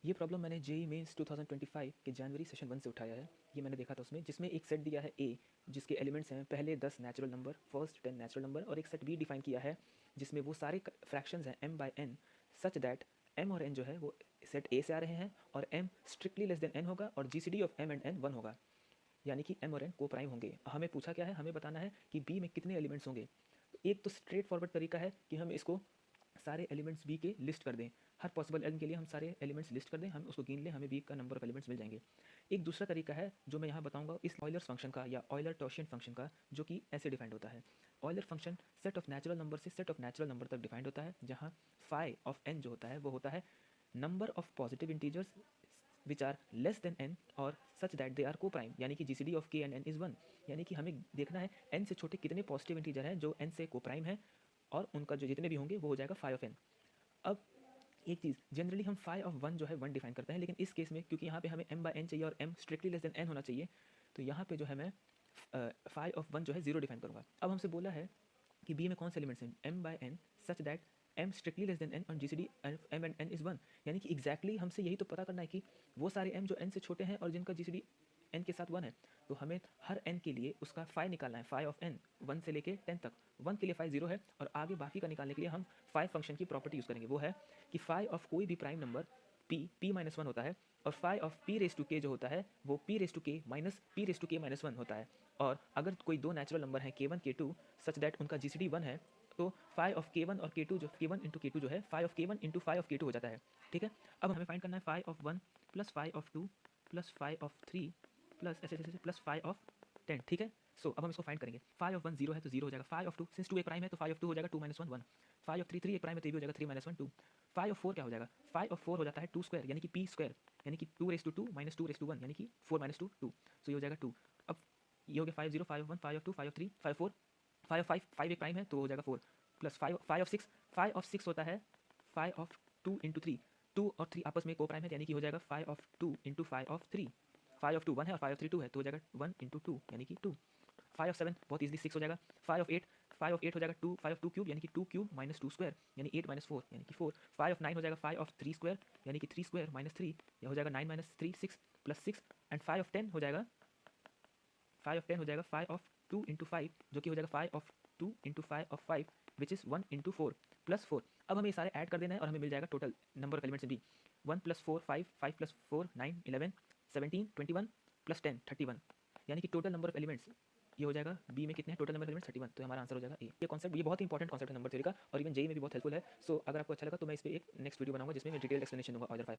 ये प्रॉब्लम मैंने JEE mains 2025 के जनवरी सेशन 1 से उठाया है। ये मैंने देखा था उसमें, जिसमें एक सेट दिया है ए, जिसके एलिमेंट्स हैं पहले 10 natural number, first 10 natural number, और एक सेट बी डिफाइन किया है जिसमें वो सारे फ्रैक्शंस हैं m by n, such that m और n जो है वो सेट ए से आ रहे हैं और m strictly less than n होगा और GCD of m and n 1 होगा, यानी कि m और n को प्राइम होंगे। हमें पूछा क्या है, हमें बताना है कि b में कितने एलिमेंट्स होंगे। तो एक तो स्ट्रेट फॉरवर्ड तरीका है कि हम इसको सारे एलिमेंट्स बी के लिस्ट कर दें, हर पॉसिबल एन के लिए हम सारे एलिमेंट्स लिस्ट कर दें, हम उसको गिन लें, हमें बी का नंबर ऑफ एलिमेंट्स मिल जाएंगे। एक दूसरा तरीका है जो मैं यहाँ बताऊंगा इस ऑयलर्स फंक्शन का या ऑयलर टॉसियन फंक्शन का, जो कि ऐसे डिफाइंड होता है। Euler function set of natural number से सेट ऑफ नेचुरल नंबर तक डिफाइंड होता है, जहाँ फाई ऑफ एन जो होता है वो होता है number of positive integers which are less than n और such that they are coprime, यानी कि GCD of k and n is 1। यानी कि हमें देखना है n से छोटे कितने पॉजिटिव इंटीजर हैं जो n से को प्राइम है, और उनका जो जितने भी होंगे वो हो जाएगा फाई ऑफ n। अब एक चीज़, जनरली हम फाई ऑफ 1 जो है 1 डिफाइन करते हैं, लेकिन इस केस में क्योंकि यहाँ पे हमें m बाय n चाहिए और m strictly less than n होना चाहिए, तो यहाँ पे जो है मैं फाई ऑफ 1 जो है 0 डिफाइन करूँगा। अब हमसे बोला है कि बी में कौन से एलिमेंट्स हैं, m by n such that m strictly less than n और GCD m and n is 1, यानी कि एग्जैक्टली हमसे यही तो पता करना है कि वो सारे m जो n से छोटे हैं और जिनका जीसीडी n के साथ 1 है। तो हमें हर n के लिए उसका फाई निकालना है, फाई ऑफ n 1 से लेके 10 तक। 1 के लिए फाई 0 है और आगे बाकी का निकालने के लिए हम फाई फंक्शन की प्रॉपर्टी यूज़ करेंगे, वो है कि फाई ऑफ कोई भी प्राइम नंबर p माइनस 1 होता है, और phi of p raise to k जो होता है वो p raise to k minus p raise to k minus 1 होता है। और अगर कोई दो नेचुरल नंबर हैं k1 k2 सच दैट उनका जीसीडी 1 है, तो फाई ऑफ k1 और k2 जो k1 इंटू k2 जो है phi of k1 into phi of k2 हो जाता है। ठीक है, अब हमें फाइंड करना है phi of 1 plus phi of 2 plus phi of 3 plus ऐसे ऐसे प्लस फाई ऑफ 10। ठीक है, सो अब हम इसको फाइंड करेंगे। फाई ऑफ 1 0 है तो 0 हो जाएगा, फाई ऑफ 2 सिंस 2 एक प्राइम है तो फाई ऑफ 2 हो जाएगा 2 माइनस 1 1, फाई ऑफ 3 3 एक प्राइम है तो ये भी हो जाएगा 3 माइनस 1 2। फाई ऑफ 4 क्या हो जाएगा, फाई ऑफ 4 हो जाता है 2 स्क्वायर यानी कि p स्क्वायर, यानी कि 2 raise to 2 minus 2 raise to 1 यानी कि 4 माइनस 2 2, सो ये हो जाएगा 2। अब ये हो गया phi of 0, phi of 1, phi of 2, phi of 3, phi of 4, phi of 5 5 एक प्राइम है तो हो जाएगा 4 plus phi of 6, phi of 6 होता है फाई ऑफ 2 इंटू 3, 2 और 3 आपस में को प्राइम है यानी कि हो जाएगा phi of 2 into phi of 3, phi of 2 1 है और फाई ऑफ 3 2 है तो हो जाएगा 1 इंटू 2 यानी कि 2। फाई ऑफ 7 बहुत इजीली 6 हो जाएगा, फाई ऑफ 8 हो जाएगा 2, फाई ऑफ 2 क्यूब यानी कि 2 क्यूब माइनस 2 स्क्वायर यानी 8 माइनस 4 यानी कि 4। फाई ऑफ 9 हो जाएगा फाई ऑफ 3 स्क्वायर यानी कि 3 स्क्वायर माइनस 3, यह हो जाएगा 9 minus 3 6 plus 6। And phi of 10 हो जाएगा, फाई ऑफ 2 इंटू 5 जो कि हो जाएगा phi of 2 into phi of 5 which is 1 into 4 plus 4। अब हमें ये सारे ऐड कर देना है और हमें मिल जाएगा total number of elements be 1 plus 4 5, 5 plus 4 9 11 17 21 plus 10 31, यानी कि टोटल नंबर ऑफ एलिमेंट्स ये हो जाएगा बी में कितने हैं, टोटल नंबर ऑफ एलिमेंट्स 31, तो हमारा आंसर हो जाएगा ए। ये कॉन्सेप्ट ये बहुत ही इंपॉर्टेंट कॉन्सेप्ट है नंबर थ्योरी का, और इवन जेई में भी बहुत हेल्पफुल है। सो अगर आपको अच्छा लगा तो मैं इस पर एक नेक्स्ट वीडियो बनाऊंगा जिसमें मैं डिटेल एक्सप्लेनेशन दूंगा ऑर्डर 5।